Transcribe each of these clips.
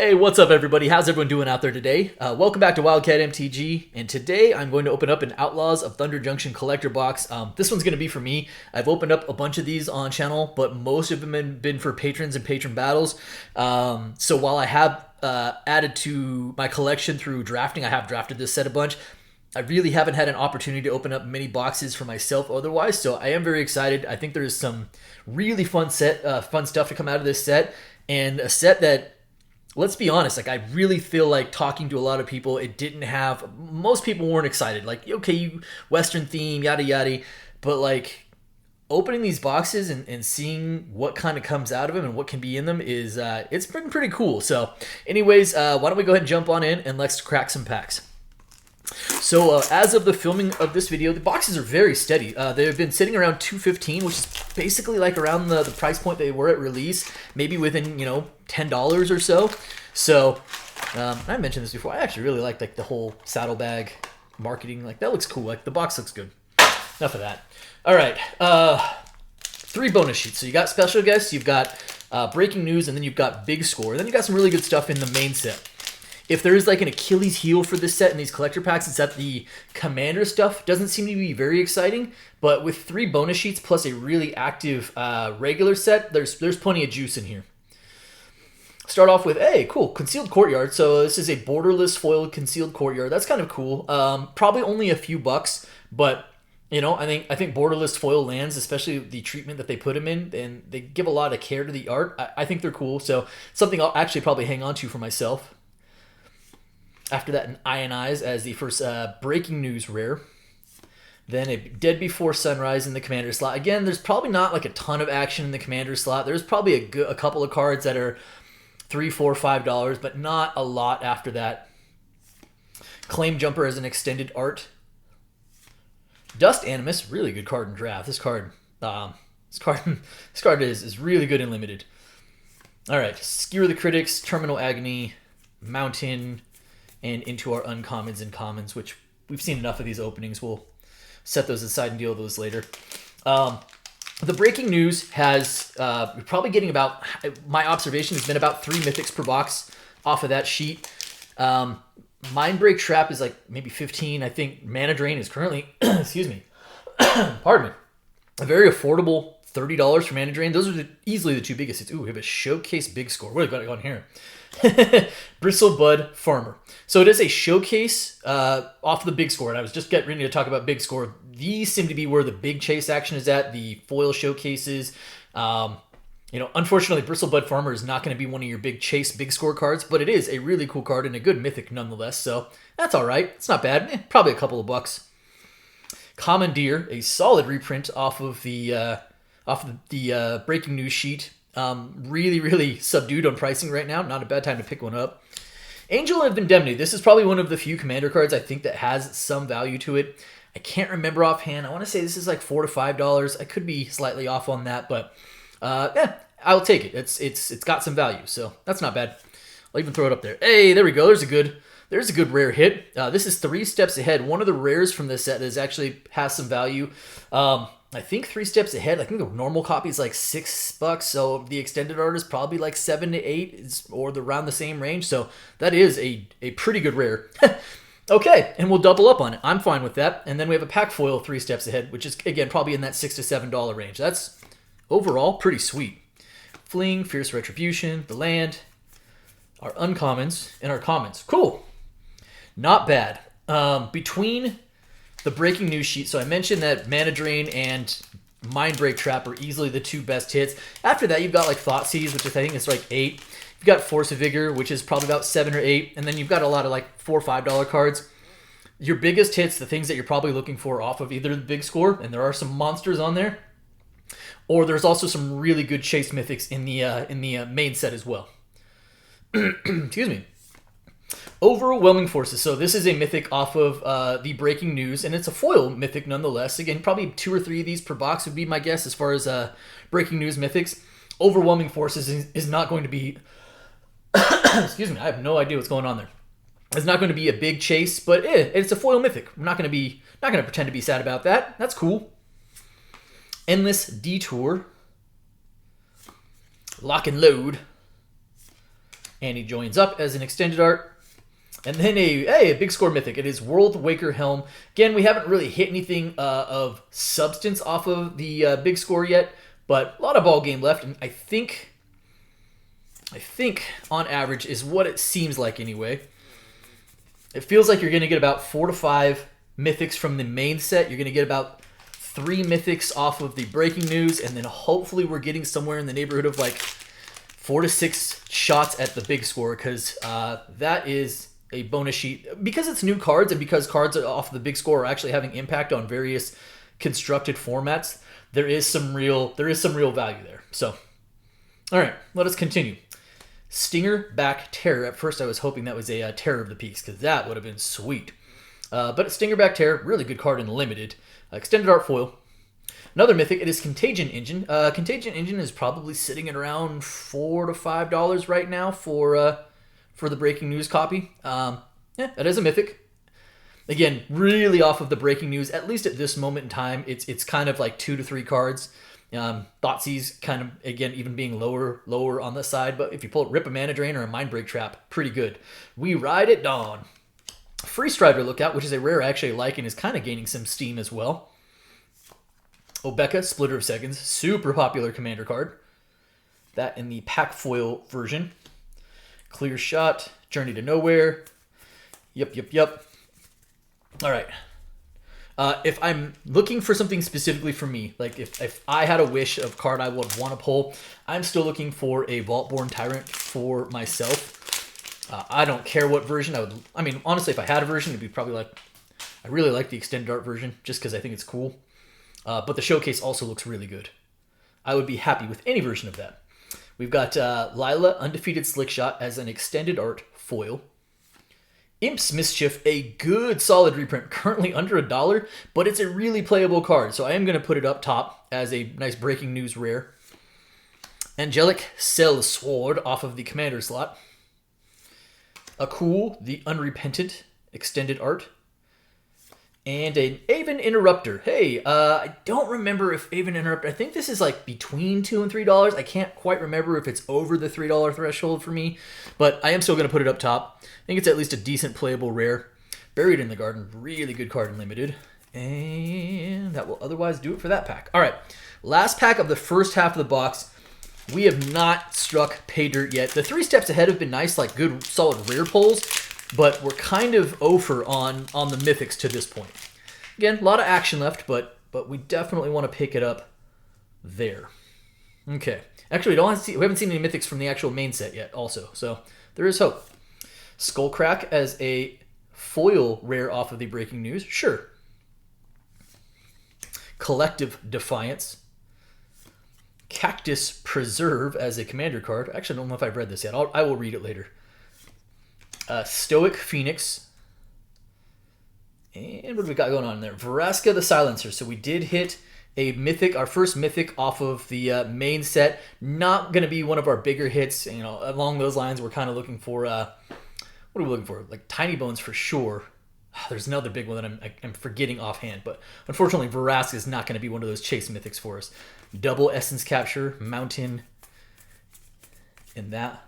Hey, what's up everybody? How's everyone doing out there today? Welcome back to Wildcat MTG, and today I'm going to open up an Outlaws of Thunder Junction collector box. This one's going to be for me. I've opened up a bunch of these on channel, but most of them have been for patrons and patron battles. So while I have added to my collection through drafting, I have drafted this set a bunch, I really haven't had an opportunity to open up many boxes for myself otherwise, so I am very excited. I think there's some really fun stuff to come out of this set, and a set that, let's be honest, like I really feel like talking to a lot of people, it didn't have, most people weren't excited. Like, okay, you Western theme, yada yada, but like opening these boxes and seeing what kind of comes out of them and what can be in them is, it's been pretty cool. So anyways, why don't we go ahead and jump on in and let's crack some packs. So as of the filming of this video, the boxes are very steady. They've been sitting around $215, which is basically like around the price point they were at release, maybe within, you know, $10 or so. So I mentioned this before. I actually really like the whole saddlebag marketing. Like, that looks cool. Like, the box looks good. Enough of that. All right. 3 bonus sheets. So you got special guests, you've got breaking news, and then you've got big score. And then you got some really good stuff in the main set. If there is like an Achilles heel for this set in these collector packs, it's that the commander stuff doesn't seem to be very exciting. But with 3 bonus sheets plus a really active regular set, there's plenty of juice in here. Start off with, hey, cool, Concealed Courtyard. So this is a borderless foiled Concealed Courtyard. That's kind of cool. Probably only a few bucks, but you know, I think borderless foil lands, especially the treatment that they put them in, and they give a lot of care to the art. I think they're cool. So something I'll actually probably hang on to for myself. After that, an Ionize as the first breaking news rare. Then a Dead Before Sunrise in the commander slot. Again, there's probably not like a ton of action in the commander slot. There's probably a couple of cards that are $3, $4, $5, but not a lot after that. Claim Jumper as an extended art. Dust Animus, really good card in draft. This card is really good in limited. All right, Skewer the Critics, Terminal Agony, Mountain, and into our uncommons and commons, which we've seen enough of these openings. We'll set those aside and deal with those later. The breaking news has, we're probably getting about, my observation has been about 3 mythics per box off of that sheet. Mindbreak Trap is like maybe 15. I think Mana Drain is currently, excuse me, pardon me, a very affordable $30 for Mana Drain. Those are easily the 2 biggest hits. Ooh, we have a Showcase Big Score. What have we got on here? Bristlebud Farmer. So it is a showcase off the big score, and I was just getting ready to talk about big score. These seem to be where the big chase action is at, the foil showcases. You know, unfortunately, Bristlebud Farmer is not going to be one of your big chase, big score cards, but it is a really cool card and a good mythic nonetheless, so that's all right. It's not bad. Probably a couple of bucks. Commandeer, a solid reprint off of the breaking news sheet. Really subdued on pricing right now. Not a bad time to pick one up. Angel of Indemnity. This is probably one of the few commander cards I think that has some value to it. I can't remember offhand. I want to say this is like $4 to $5. I could be slightly off on that, but yeah, I'll take it. It's got some value, so that's not bad. I'll even throw it up there. Hey, there we go. There's a good rare hit. This is 3 steps ahead. One of the rares from this set is actually has some value. I think 3 steps ahead. I think the normal copy is like $6, so the extended art is probably like 7 to 8, or around the same range. So that is a pretty good rare. Okay, and we'll double up on it. I'm fine with that. And then we have a pack foil 3 steps ahead, which is again probably in that $6 to $7 range. That's overall pretty sweet. Fling, Fierce Retribution, the land, our uncommons, and our commons. Cool. Not bad. Between the breaking news sheet, so I mentioned that Mana Drain and Mindbreak Trap are easily the 2 best hits. After that, you've got like Thoughtseize, which I think is like 8. You've got Force of Vigor, which is probably about 7 or 8. And then you've got a lot of like $4 or $5 cards. Your biggest hits, the things that you're probably looking for off of either the big score, and there are some monsters on there, or there's also some really good chase mythics in the main set as well. Excuse me. Overwhelming Forces. So this is a mythic off of the breaking news, and it's a foil mythic nonetheless. Again, probably 2 or 3 of these per box would be my guess as far as breaking news mythics. Overwhelming Forces is not going to be excuse me, I have no idea what's going on there. It's not going to be a big chase, but it's a foil mythic. I'm not going to pretend to be sad about that. That's cool. Endless Detour. Lock and Load. and he joins up as an extended art. And then a big score mythic. It is World Waker Helm. Again, we haven't really hit anything of substance off of the big score yet, but a lot of ball game left, and I think on average is what it seems like anyway. It feels like you're going to get about 4 to 5 mythics from the main set. You're going to get about 3 mythics off of the breaking news, and then hopefully we're getting somewhere in the neighborhood of like 4 to 6 shots at the big score, because that is a bonus sheet. Because it's new cards and because cards off the big score are actually having impact on various constructed formats, there is some real value there. So, all right, let us continue. Stinger Back Terror. At first I was hoping that was a Terror of the Peaks, because that would have been sweet. But Stinger Back Terror, really good card in limited. Extended art foil. Another mythic, it is Contagion Engine. Contagion Engine is probably sitting at around $4 to $5 right now for the breaking news copy. That is a mythic. Again, really off of the breaking news, at least at this moment in time, it's kind of like 2 to 3 cards. Thoughtseize kind of, again, even being lower on the side, but if you pull Rip a Mana Drain or a Mind Break Trap, pretty good. We Ride at Dawn. Free Strider Lookout, which is a rare I actually like and is kind of gaining some steam as well. Obeka, Splitter of Seconds, super popular commander card. That in the pack foil version. Clear Shot, Journey to Nowhere. Yep. All right. If I'm looking for something specifically for me, like if I had a wish of card I would want to pull, I'm still looking for a Vaultborn Tyrant for myself. I don't care what version I mean, honestly, if I had a version, it'd be probably like, I really like the extended art version just because I think it's cool. But the showcase also looks really good. I would be happy with any version of that. We've got Lila, Undefeated Slickshot as an extended art foil. Imp's Mischief, a good solid reprint, currently under $1, but it's a really playable card, so I am going to put it up top as a nice breaking news rare. Angelic Cell Sword off of the commander slot. A cool, the Unrepentant extended art. And an Aven Interrupter. Hey, I don't remember if Aven Interrupter, I think this is like between $2 and $3. I can't quite remember if it's over the $3 threshold for me, but I am still going to put it up top. I think it's at least a decent playable rare. Buried in the Garden, really good card in limited. And that will otherwise do it for that pack. All right, last pack of the first half of the box. We have not struck pay dirt yet. The 3 steps ahead have been nice, like good solid rare pulls, but we're kind of over on the mythics to this point. Again, a lot of action left, but we definitely want to pick it up there. Okay. Actually, we haven't seen any mythics from the actual main set yet also, so there is hope. Skullcrack as a foil rare off of the breaking news. Sure. Collective Defiance. Cactus Preserve as a commander card. Actually, I don't know if I've read this yet. I will read it later. Stoic Phoenix. And what do we got going on there? Vraska the Silencer. So we did hit a mythic, our first mythic off of the main set. Not going to be one of our bigger hits. You know, along those lines, we're kind of looking for, what are we looking for? Like Tiny Bones for sure. There's another big one that I'm forgetting offhand, but unfortunately, Vraska is not going to be one of those chase mythics for us. Double Essence Capture, Mountain, and that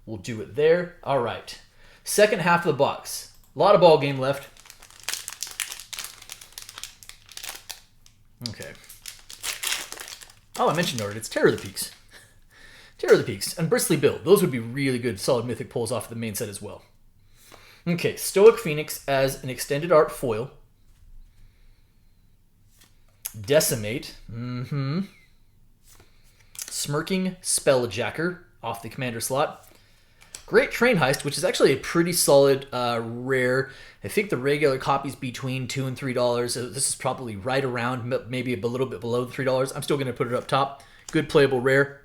will do it there. All right. Second half of the box. A lot of ball game left. Okay. Oh, I mentioned already. It's Terror of the Peaks. Terror of the Peaks and Bristly Bill. Those would be really good solid mythic pulls off of the main set as well. Okay, Stoic Phoenix as an extended art foil. Decimate. Smirking Spelljacker off the commander slot. Great Train Heist, which is actually a pretty solid rare. I think the regular copy's between $2 and $3. So this is probably right around, maybe a little bit below the $3. I'm still going to put it up top. Good playable rare.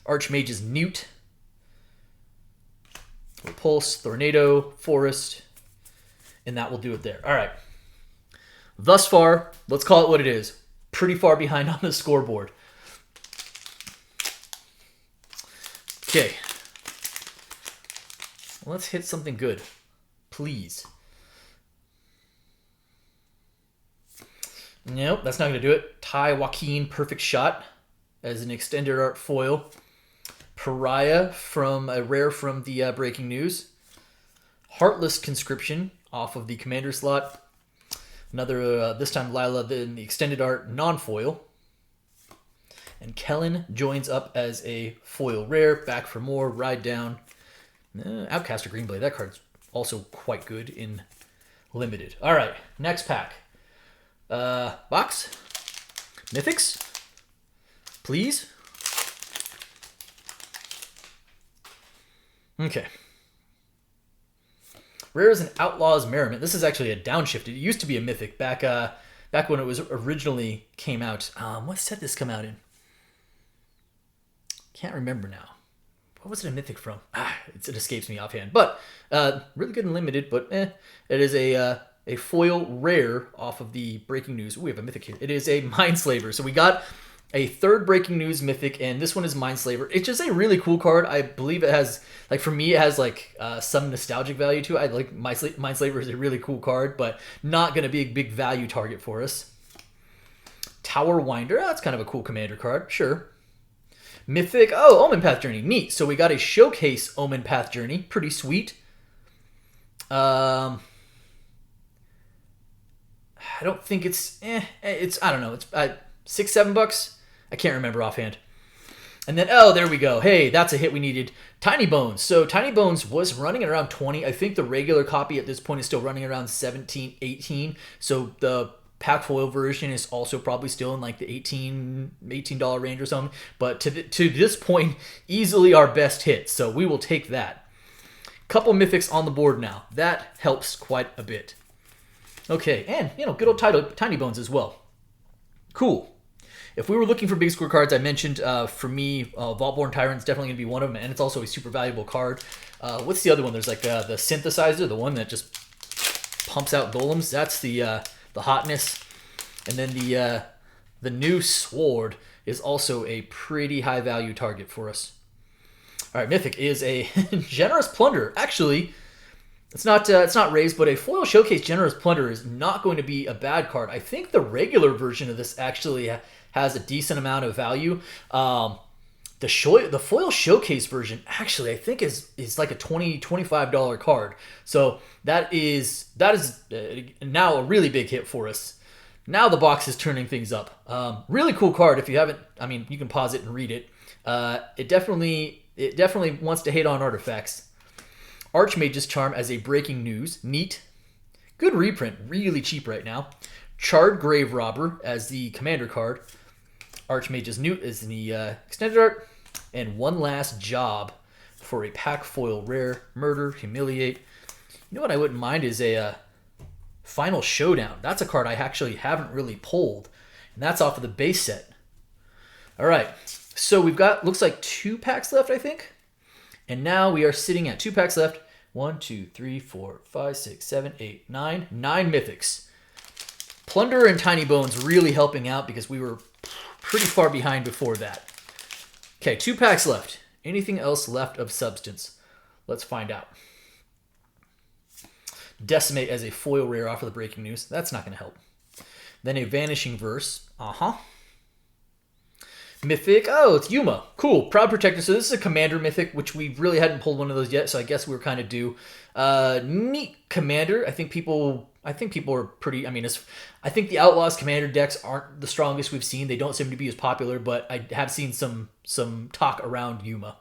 Archmage's Newt. Repulse, Tornado, Forest, and that will do it there. All right. Thus far, let's call it what it is. Pretty far behind on the scoreboard. Okay. Let's hit something good. Please. Nope, that's not going to do it. Ty Joaquin Perfect Shot as an extended art foil. Pariah from a rare from the Breaking News. Heartless Conscription off of the Commander slot. Another, this time Lila in the extended art non-foil. And Kellen joins up as a foil rare. Back for more. Ride down. Outcaster Greenblade. That card's also quite good in limited. All right, next pack. Box. Mythics. Please. Okay. Rares and Outlaws Merriment. This is actually a downshift. It used to be a mythic back when it was originally came out. What set did this come out in? Can't remember now. What was it a mythic from? It escapes me offhand. But really good and limited. But it is a foil rare off of the Breaking News. Ooh, we have a mythic here. It is a Mindslaver. So we got a third Breaking News mythic, and this one is Mindslaver. It's just a really cool card. I believe it has, like, for me, it has like some nostalgic value to it. I like Mindslaver is a really cool card, but not going to be a big value target for us. Tower Winder. That's kind of a cool commander card. Sure. Mythic. Oh, Omen Path Journey. Neat. So we got a showcase Omen Path Journey. Pretty sweet. I don't think it's. It's. I don't know. It's $6, $7. I can't remember offhand. And then, oh, there we go. Hey, that's a hit we needed. Tiny Bones. So Tiny Bones was running at around 20. I think the regular copy at this point is still running around 17, 18. So the pack foil version is also probably still in like the $18 range or something. But to this point, easily our best hit. So we will take that. Couple mythics on the board now. That helps quite a bit. Okay, and, good old Tiny Bones as well. Cool. If we were looking for big score cards, I mentioned for me, Vaultborn Tyrant's definitely going to be one of them, and it's also a super valuable card. What's the other one? There's like the Synthesizer, the one that just pumps out golems. That's the hotness. And then the new Sword is also a pretty high value target for us. All right, Mythic is a Generous Plunder. Actually, it's not raised, but a foil showcase Generous Plunder is not going to be a bad card. I think the regular version of this actually has a decent amount of value. The foil showcase version actually I think is like a $20-$25 card. So that is now a really big hit for us. Now the box is turning things up. Really cool card. If you haven't, you can pause it and read it. It definitely wants to hate on artifacts. Archmage's Charm as a Breaking News. Neat. Good reprint. Really cheap right now. Charred Grave Robber as the commander card. Archmage's Newt is the extended art. And One Last Job for a pack foil rare. Murder, Humiliate. You know what I wouldn't mind is a Final Showdown. That's a card I actually haven't really pulled. And that's off of the base set. All right. So we've got, looks like 2 packs left, I think. And now we are sitting at 2 packs left. 1, 2, 3, 4, 5, 6, 7, 8, 9. 9 mythics. Plunder and Tiny Bones really helping out because we were pretty far behind before that. Okay, 2 packs left. Anything else left of substance? Let's find out. Decimate as a foil rare off of the Breaking News. That's not going to help. Then a Vanishing Verse. Mythic. Oh, it's Yuma. Cool. Proud Protector. So this is a Commander Mythic, which we really hadn't pulled one of those yet, so I guess we were kind of due. Neat Commander. I think people are pretty... I think the Outlaws Commander decks aren't the strongest we've seen. They don't seem to be as popular, but I have seen some talk around Yuma.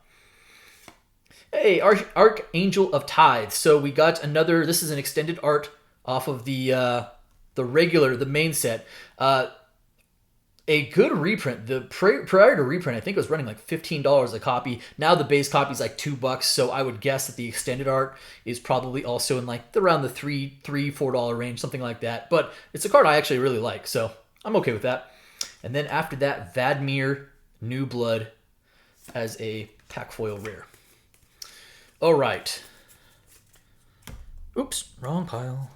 Hey, Archangel of Tithes. So we got another... This is an extended art off of the main set. A good reprint. The prior to reprint, I think it was running like $15 a copy. Now the base copy is like $2, so I would guess that the extended art is probably also in like around the $4 range, something like that. But it's a card I actually really like, so I'm okay with that. And then after that, Vadmir New Blood as a pack foil rare. All right. Oops, wrong pile.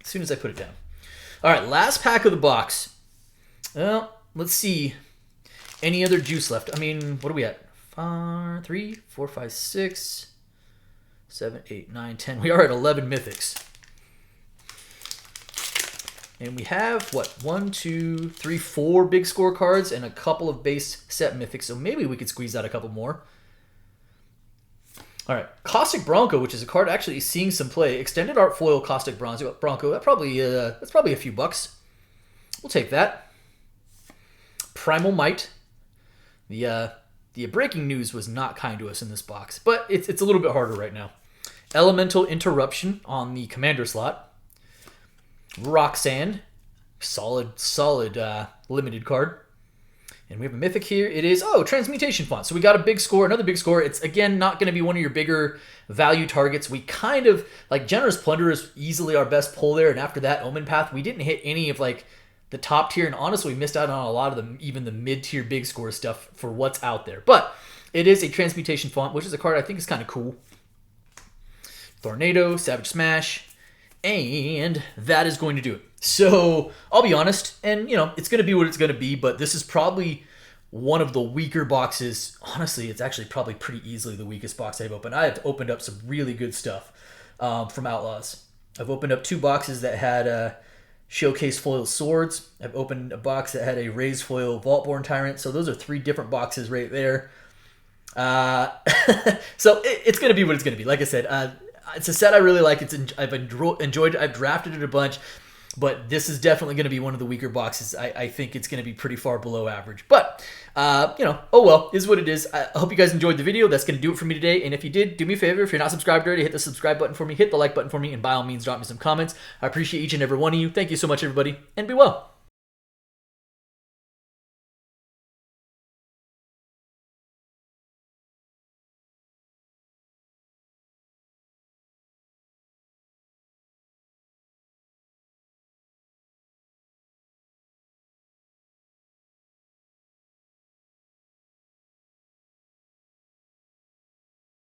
As soon as I put it down. All right, last pack of the box. Well, let's see. Any other juice left? What are we at? 3, 4, 5, 6, 7, 8, 9, 10. We are at 11 mythics. And we have, 1, 2, 3, 4 big score cards and a couple of base set mythics. So maybe we could squeeze out a couple more. All right, Caustic Bronco, which is a card actually seeing some play. Extended art foil Caustic Bronco. That's probably a few bucks. We'll take that. Primal Might. The breaking news was not kind to us in this box, but it's a little bit harder right now. Elemental Interruption on the commander slot. Roxanne, solid limited card. And we have a mythic here. It is, Transmutation Font. So we got a big score, another big score. It's, again, not going to be one of your bigger value targets. We kind of, like, Generous Plunder is easily our best pull there. And after that, Omen Path, we didn't hit any of, like, the top tier. And honestly, we missed out on a lot of even the mid-tier big score stuff for what's out there. But it is a Transmutation Font, which is a card I think is kind of cool. Tornado, Savage Smash. And that is going to do it. So, I'll be honest, and, it's going to be what it's going to be, but this is probably one of the weaker boxes. Honestly, it's actually probably pretty easily the weakest box I've opened. I have opened up some really good stuff from Outlaws. I've opened up 2 boxes that had Showcase Foil Swords. I've opened a box that had a Raised Foil Vaultborn Tyrant, so those are 3 different boxes right there. So, it's going to be what it's going to be. Like I said, it's a set I really like. I've enjoyed it. I've drafted it a bunch. But this is definitely going to be one of the weaker boxes. I think it's going to be pretty far below average. But, oh well, is what it is. I hope you guys enjoyed the video. That's going to do it for me today. And if you did, do me a favor. If you're not subscribed already, hit the subscribe button for me. Hit the like button for me. And by all means, drop me some comments. I appreciate each and every one of you. Thank you so much, everybody. And be well.